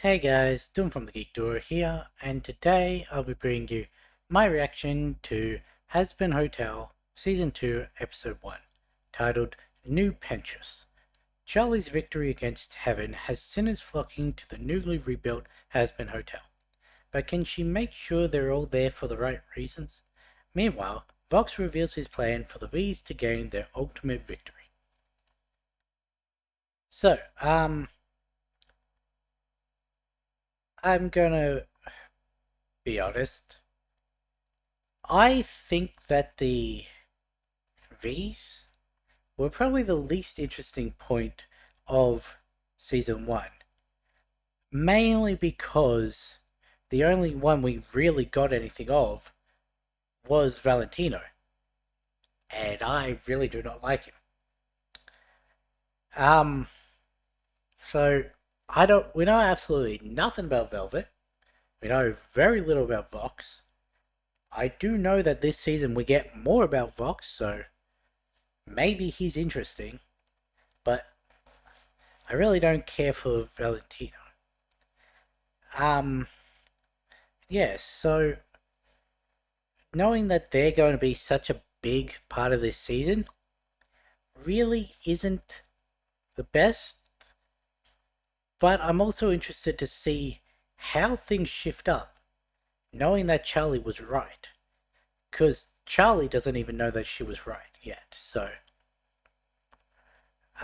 Hey guys, Doom from the Geek Door here, and today I'll be bringing you my reaction to Hazbin Hotel Season 2, Episode 1, titled New Pentious. Charlie's victory against Heaven has sinners flocking to the newly rebuilt Hazbin Hotel, but can she make sure they're all there for the right reasons? Meanwhile, Vox reveals his plan for the V's to gain their ultimate victory. So, I'm gonna be honest. I think that the V's were probably the least interesting point of season 1. Mainly because the only one we really got anything of was Valentino. And I really do not like him. Um, so we know absolutely nothing about Velvet. We know very little about Vox. I do know that this season we get more about Vox, so maybe he's interesting, but I really don't care for Valentino. Um, yeah, so knowing that they're going to be such a big part of this season really isn't the best, but I'm also interested to see how things shift up, knowing that Charlie was right. Because Charlie doesn't even know that she was right yet, so.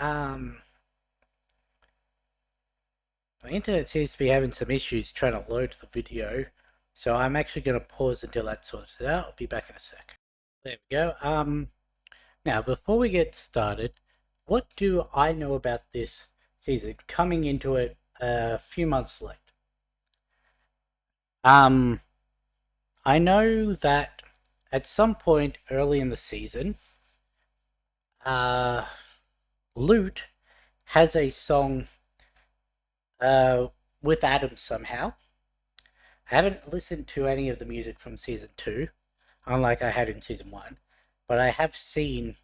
Um, my internet seems to be having some issues trying to load the video, so I'm actually going to pause until that sorts it out. I'll be back in a sec. There we go. Now, before we get started, what do I know about this season coming into it a few months late? I know that at some point early in the season, uh, Lute has a song with Adam somehow. I haven't listened to any of the music from season 2, unlike I had in season 1, but I have seen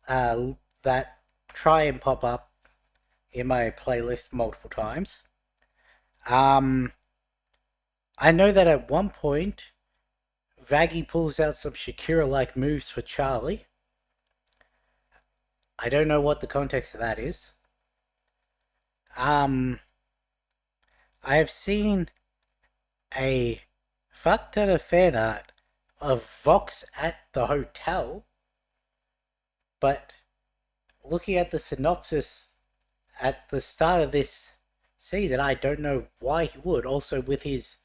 that try and pop up in my playlist multiple times. I know that at one point, Vaggie pulls out some Shakira-like moves for Charlie. I don't know what the context of that is. I have seen a fuck ton of fan art of Vox at the hotel, but looking at the synopsis at the start of this season, I don't know why he would. Also, with his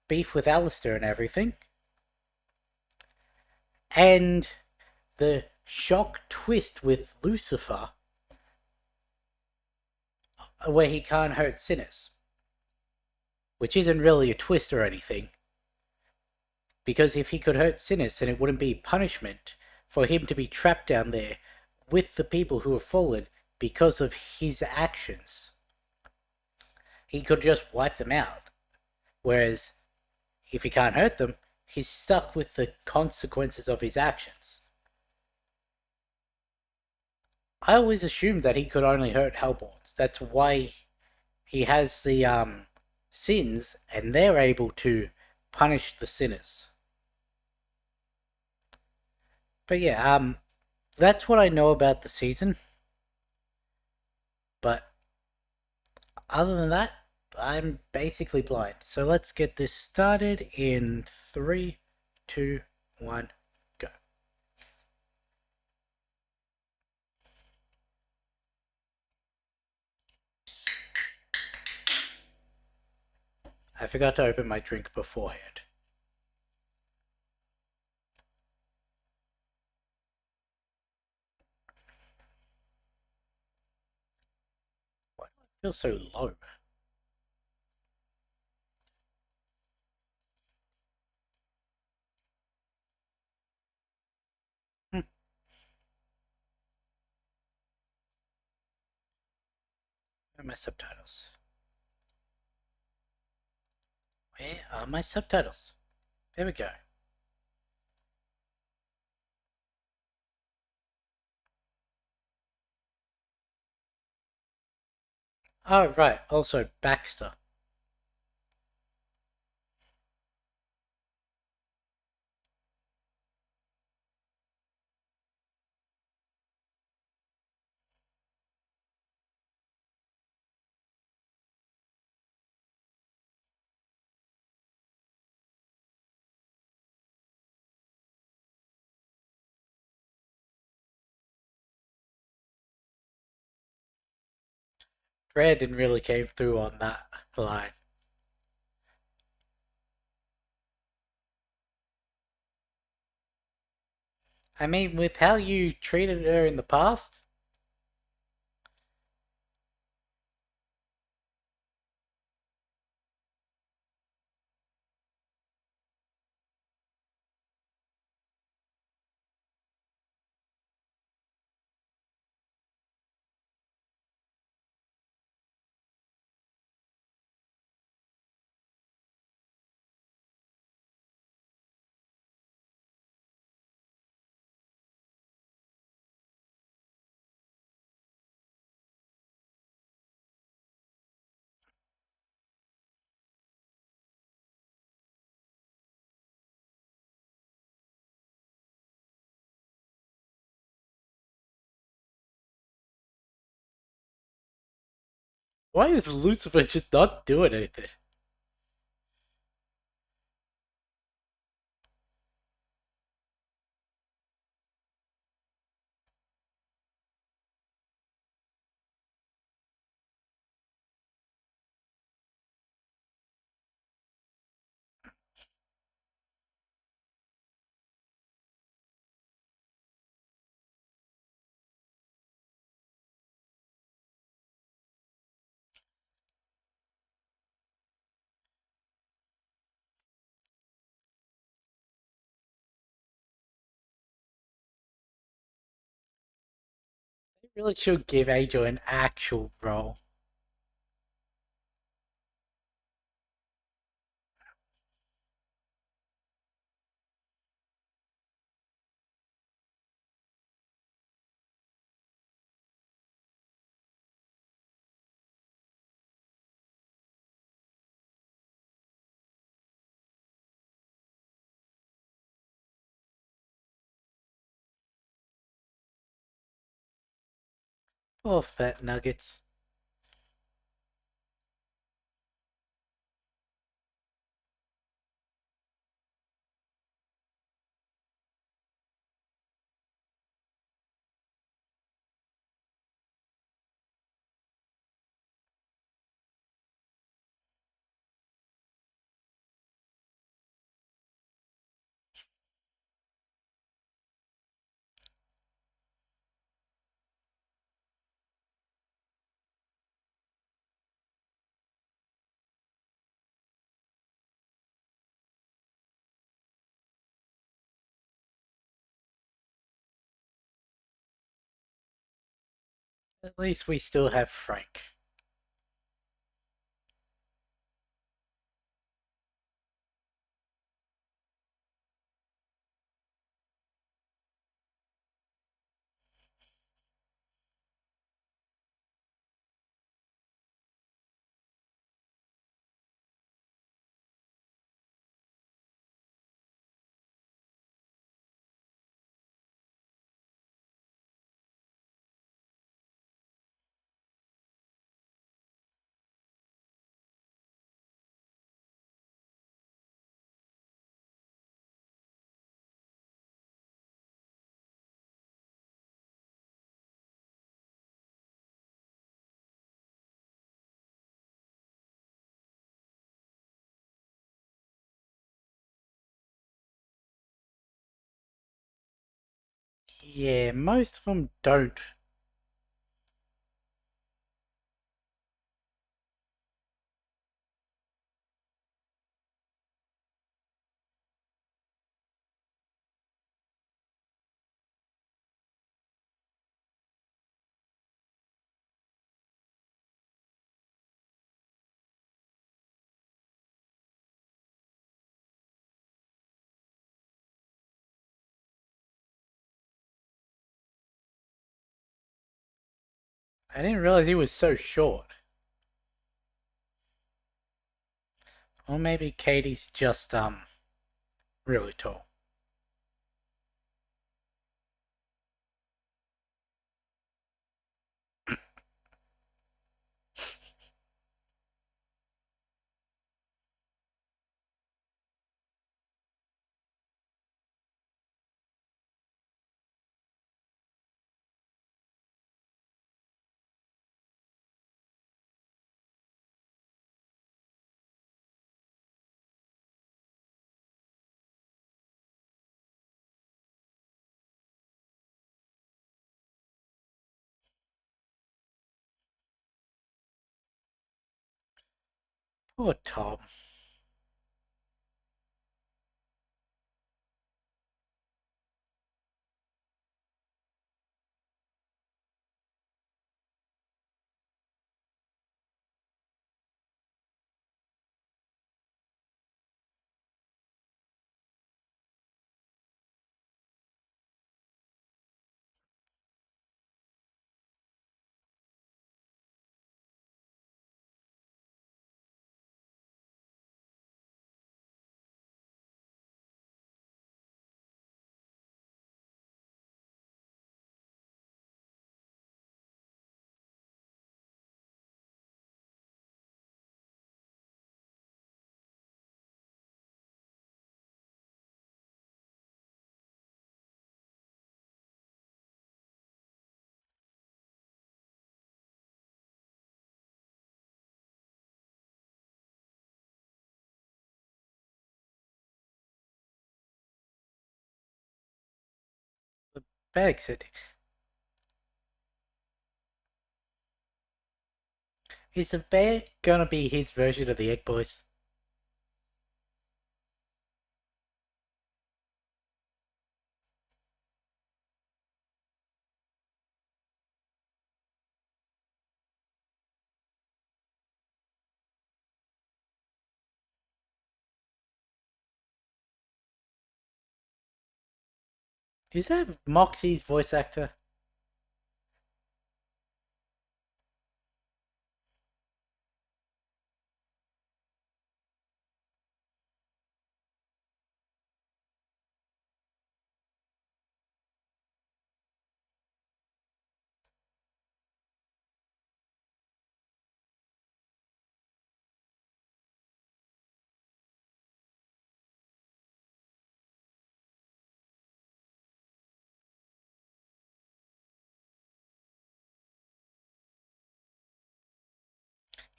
beef with Alistair and everything, and the shock twist with Lucifer, where he can't hurt sinners, which isn't really a twist or anything, because if he could hurt sinners, then it wouldn't be punishment for him to be trapped down there with the people who have fallen because of his actions. He could just wipe them out. Whereas, if he can't hurt them, he's stuck with the consequences of his actions. I always assumed that he could only hurt Hellborns. That's why he has the sins, and they're able to punish the sinners. But yeah, that's what I know about the season. But other than that, I'm basically blind. So let's get this started in 3, 2, 1, go. I forgot to open my drink beforehand. Why do I feel so low? Hmm. Where are my subtitles? Where are my subtitles? There we go. Oh, right. Also, Baxter. Brandon really came through on that line. I mean, with how you treated her in the past, why is Lucifer just not doing anything? They really should give Angel an actual role. Poor fat nuggets. At least we still have Frank. Yeah, most of them don't. I didn't realize he was so short. Or maybe Katie's just, really tall. Poor Tom. The bag said, is the bear gonna be his version of the Egg Boys? Is that Moxie's voice actor?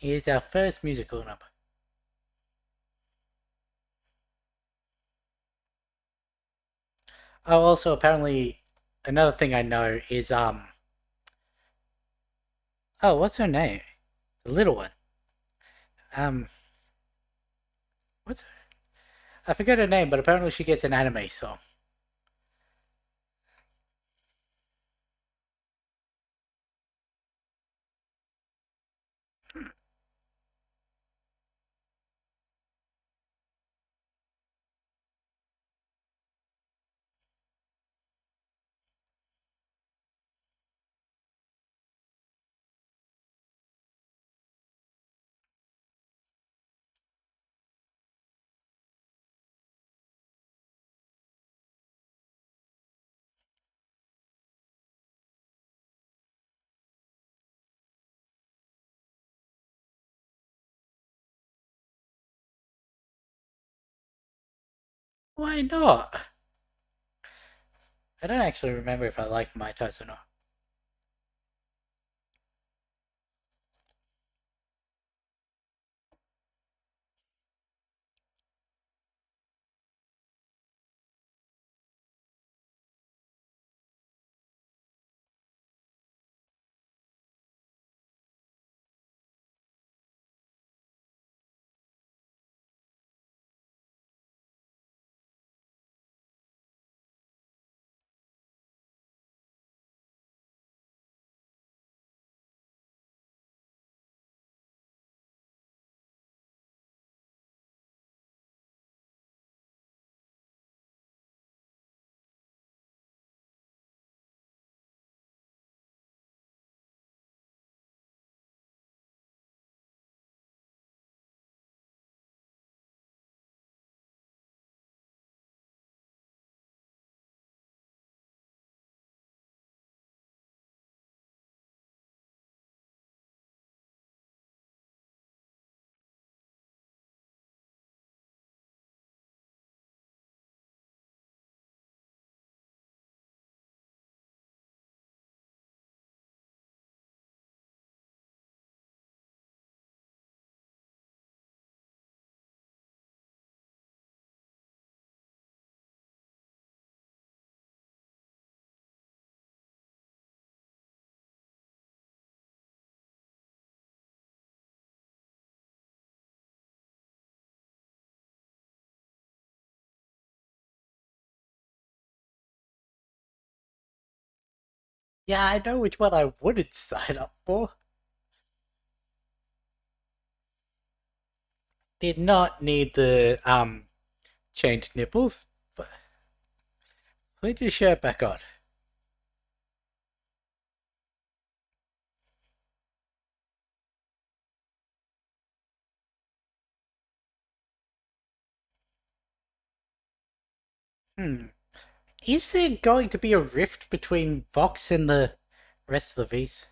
Here's our first musical number. Oh, also apparently another thing I know is oh, what's her name? The little one. Um, what's I forget her name, but apparently she gets an anime song. Why not? I don't actually remember if I liked Mai Tais or not. Yeah, I know which one I wouldn't sign up for. Did not need the chained nipples. But put your shirt back on. Hmm. Is there going to be a rift between Vox and the rest of the Vs?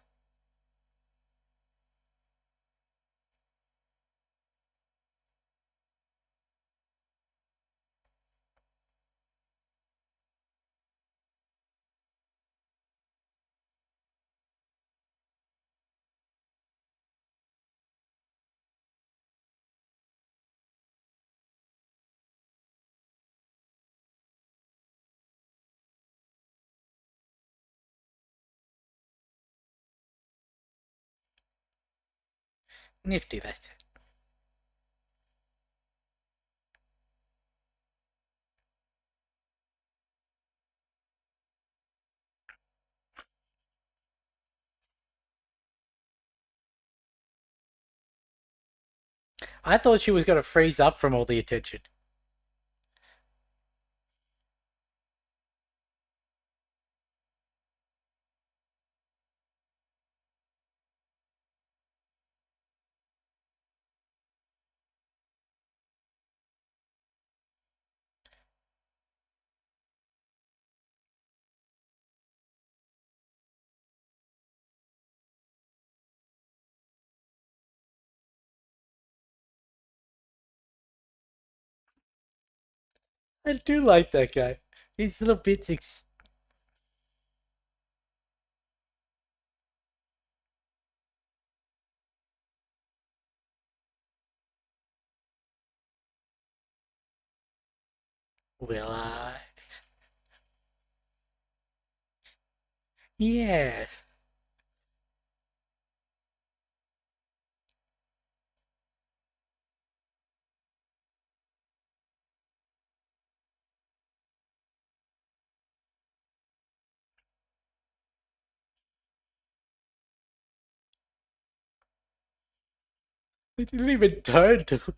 Nifty, that's it. I thought she was going to freeze up from all the attention. I do like that guy. These little bits. Will I? Yes. They didn't even turn to.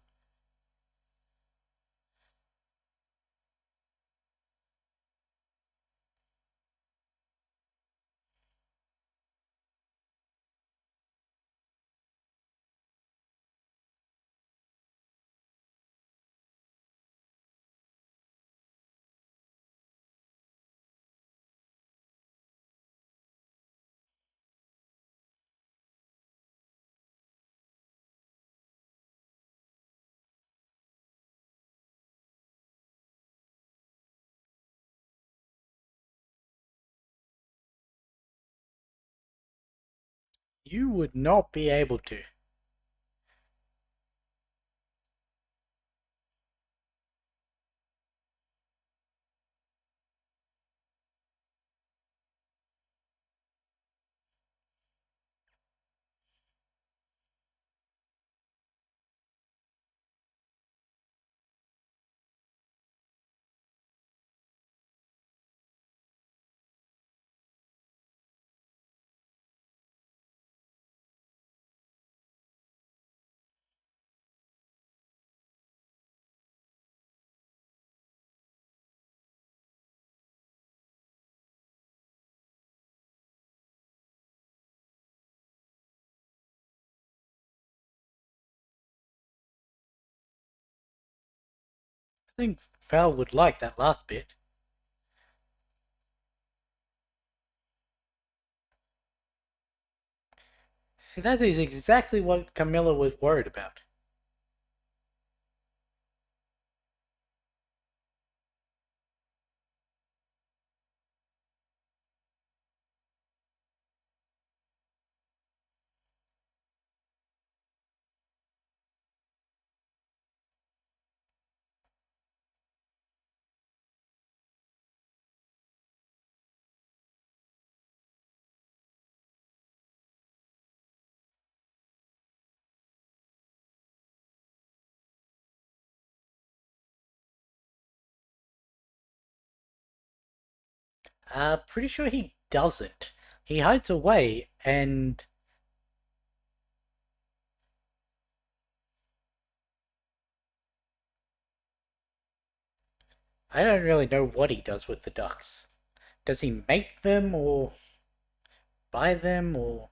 You would not be able to. I think Val would like that last bit. See, that is exactly what Camilla was worried about. Pretty sure he doesn't. he hides away, and I don't really know what he does with the ducks. Does he make them, or buy them, or...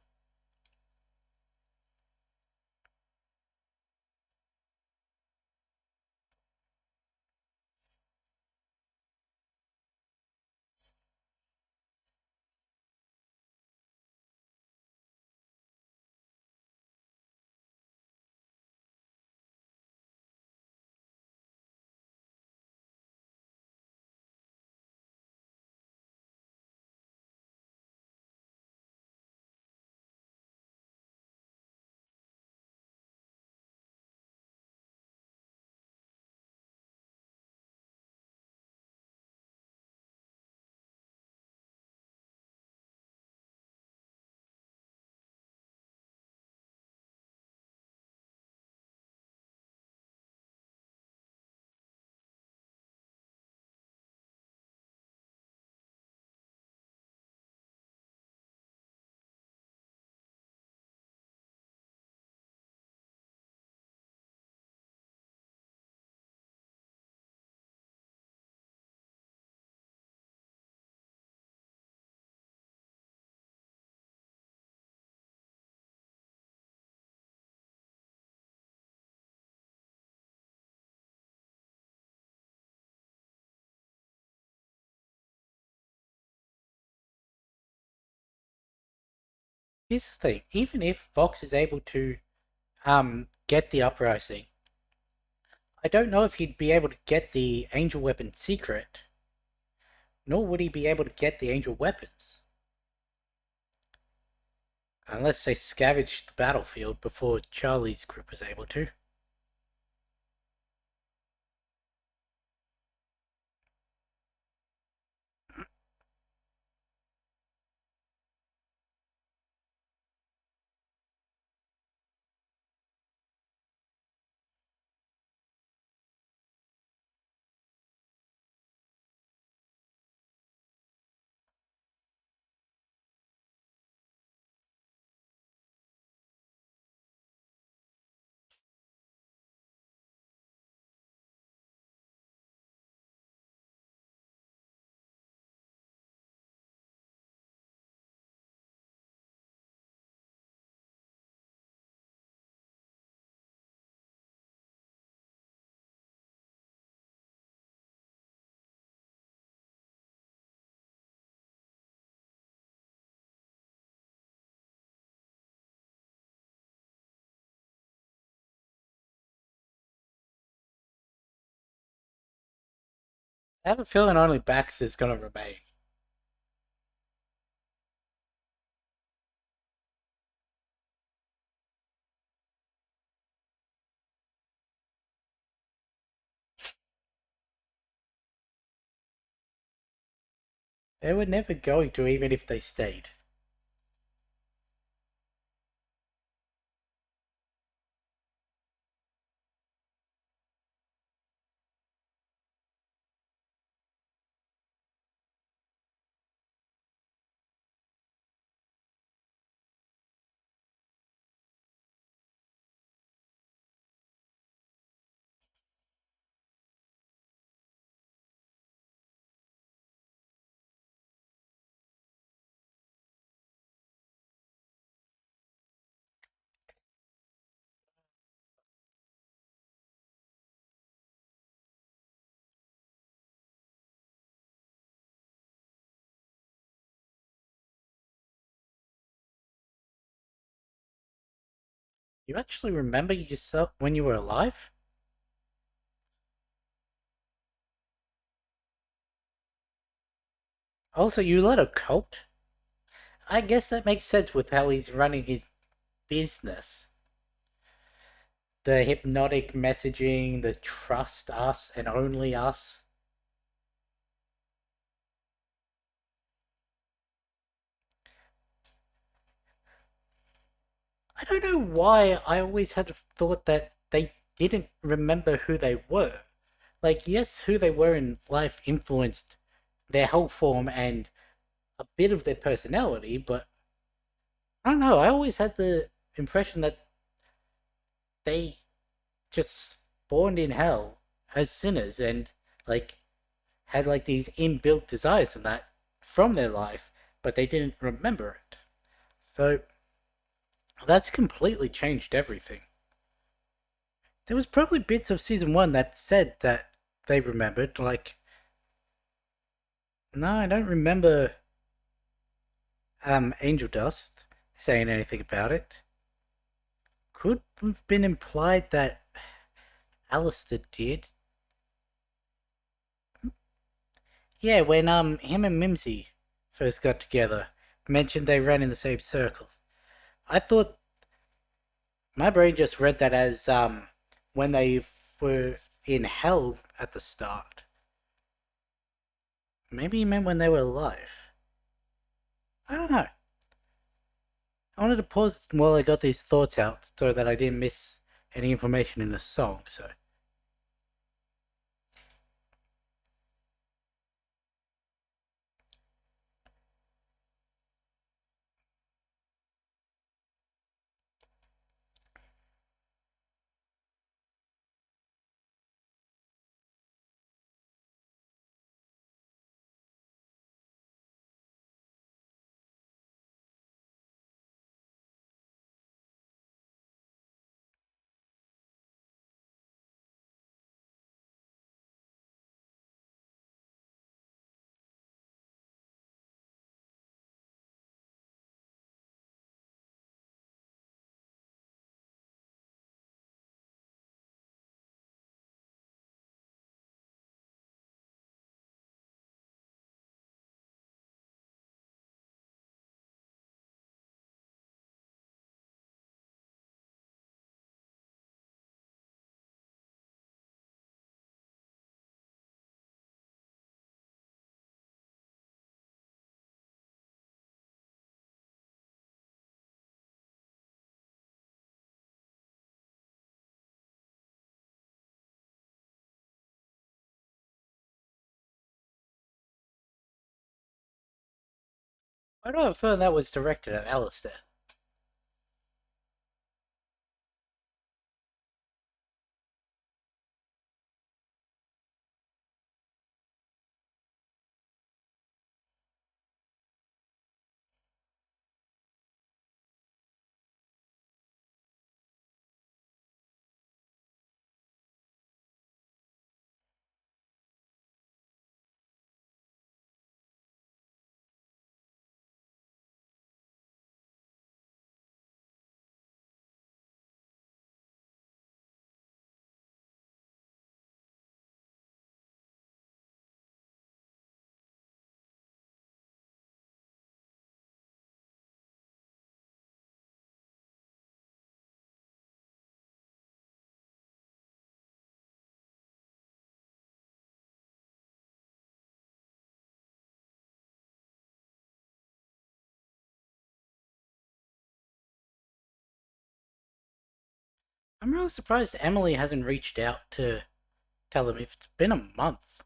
Here's the thing, even if Fox is able to get the uprising, I don't know if he'd be able to get the angel weapon secret, nor would he be able to get the angel weapons. Unless they scavenged the battlefield before Charlie's group was able to. I have a feeling only Baxter's gonna remain. They were never going to, even if they stayed. You actually remember yourself when you were alive? Also, you led a cult? I guess that makes sense with how he's running his business. The hypnotic messaging, the trust us and only us. I don't know why I always had thought that they didn't remember who they were. Like, yes, who they were in life influenced their whole form and a bit of their personality, but I don't know. I always had the impression that they just spawned in hell as sinners and like had like these inbuilt desires from that from their life, but they didn't remember it. So that's completely changed everything. There was probably bits of season one that said that they remembered, like no, I don't remember Angel Dust saying anything about it. Could have been implied that Alistair did. Yeah, when him and Mimsy first got together, mentioned they ran in the same circles. I thought my brain just read that as when they were in hell at the start. Maybe he meant when they were alive. I don't know. I wanted to pause while I got these thoughts out so that I didn't miss any information in the song, so. I don't know if that was directed at Alistair. I'm really surprised Emily hasn't reached out to tell him if it's been a month.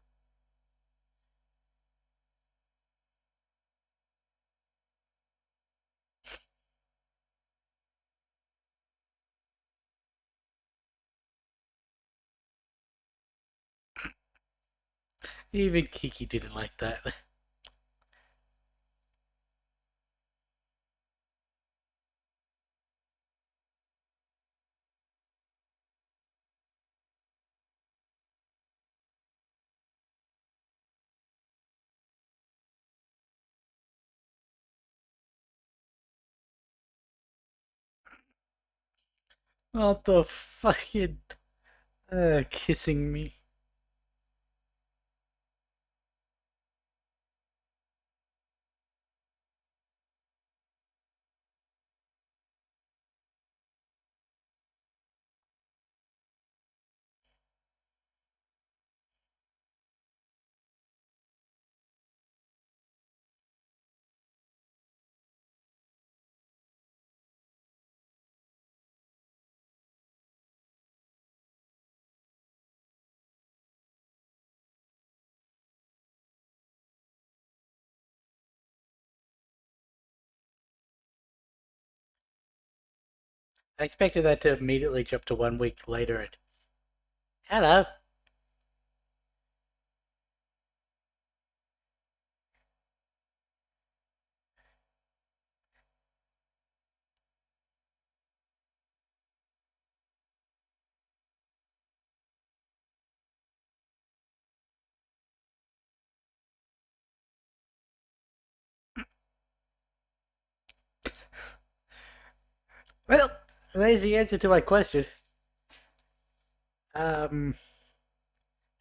Even Kiki didn't like that. What the fucking kissing me? I expected that to immediately jump to 1 week later and, hello. Well, there's the answer to my question. Um,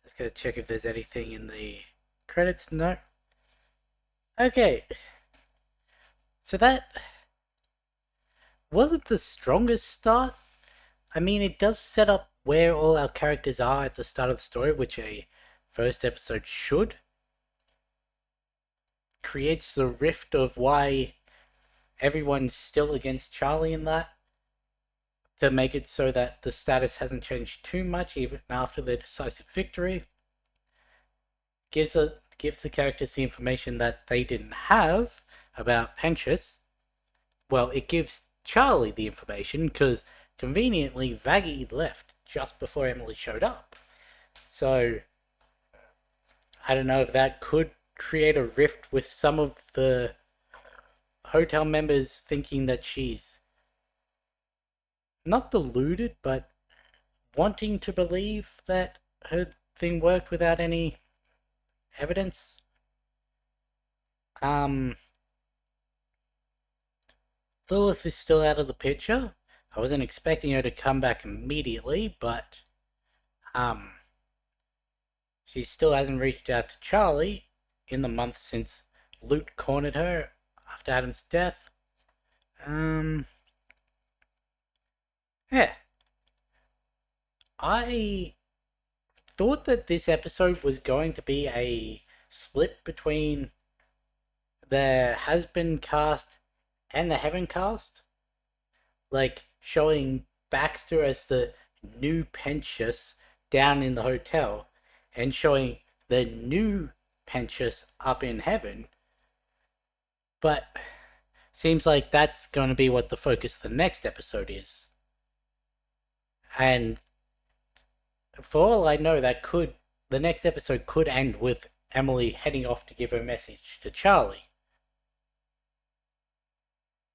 let's go check if there's anything in the credits. No. Okay, so that wasn't the strongest start. I mean, it does set up where all our characters are at the start of the story, which a first episode should. Creates the rift of why everyone's still against Charlie in that, to make it so that the status hasn't changed too much even after their decisive victory. Gives the characters the information that they didn't have about Pentious. Well, it gives Charlie the information because conveniently Vaggie left just before Emily showed up. So I don't know if that could create a rift with some of the hotel members thinking that she's not deluded, but wanting to believe that her thing worked without any evidence. Um, Lilith is still out of the picture. I wasn't expecting her to come back immediately, but um, she still hasn't reached out to Charlie in the month since Lute cornered her after Adam's death. Um, yeah. I thought that this episode was going to be a split between the Hazbin cast and the Heaven cast, like showing Baxter as the new Pentious down in the hotel and showing the new Pentious up in heaven. But seems like that's going to be what the focus of the next episode is. And for all I know, the next episode could end with Emily heading off to give her message to Charlie.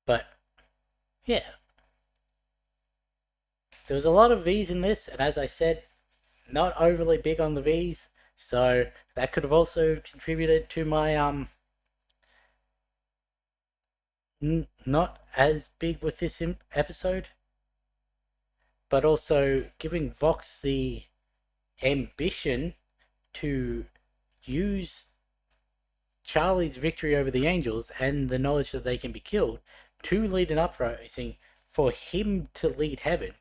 But yeah, there was a lot of V's in this, and as I said, not overly big on the V's, so that could have also contributed to my not as big with this episode, but also giving Vox the ambition to use Charlie's victory over the Angels and the knowledge that they can be killed to lead an uprising for him to lead Heaven,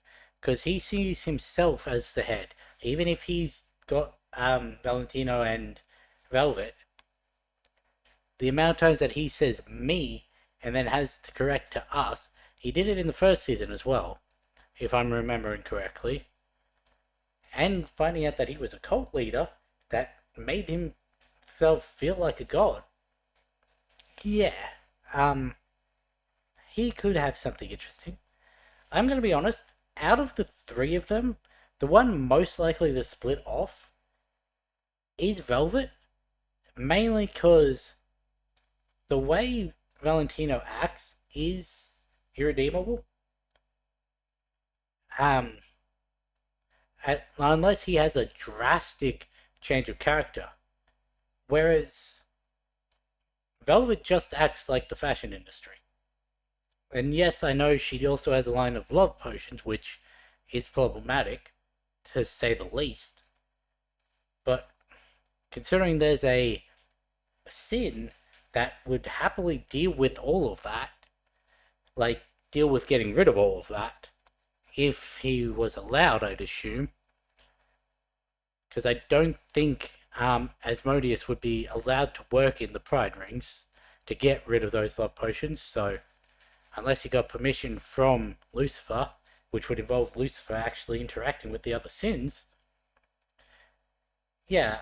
because he sees himself as the head, even if he's got Valentino and Velvet. The amount of times that he says me and then has to correct to us, he did it in the first season as well, if I'm remembering correctly. And finding out that he was a cult leader, that made himself feel like a god. Yeah, he could have something interesting. I'm going to be honest, out of the three of them, the one most likely to split off is Velvet, mainly because the way Valentino acts is irredeemable. Um, Unless he has a drastic change of character. Whereas Velvet just acts like the fashion industry. And yes, I know she also has a line of love potions, which is problematic, to say the least. But considering there's a sin that would happily deal with all of that, like deal with getting rid of all of that, if he was allowed, I'd assume. Because I don't think Asmodeus would be allowed to work in the Pride Rings to get rid of those love potions, so unless he got permission from Lucifer, which would involve Lucifer actually interacting with the other sins, yeah,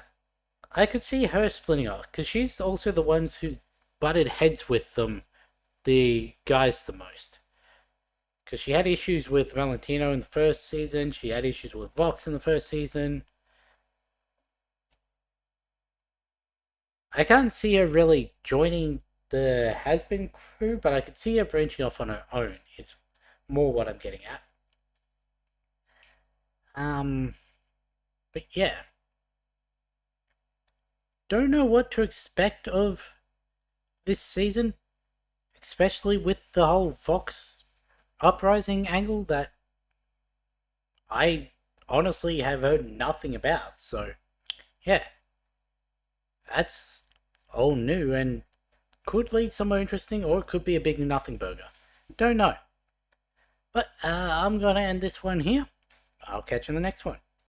I could see her splitting off, because she's also the ones who butted heads with them, the guys, the most. Because she had issues with Valentino in the first season. She had issues with Vox in the first season. I can't see her really joining the Hazbin crew, but I could see her branching off on her own, is more what I'm getting at. But yeah. Don't know what to expect of this season, especially with the whole Vox uprising angle that I honestly have heard nothing about. So, yeah, that's all new and could lead somewhere interesting, or it could be a big nothing burger. Don't know. But I'm gonna end this one here. I'll catch you in the next one.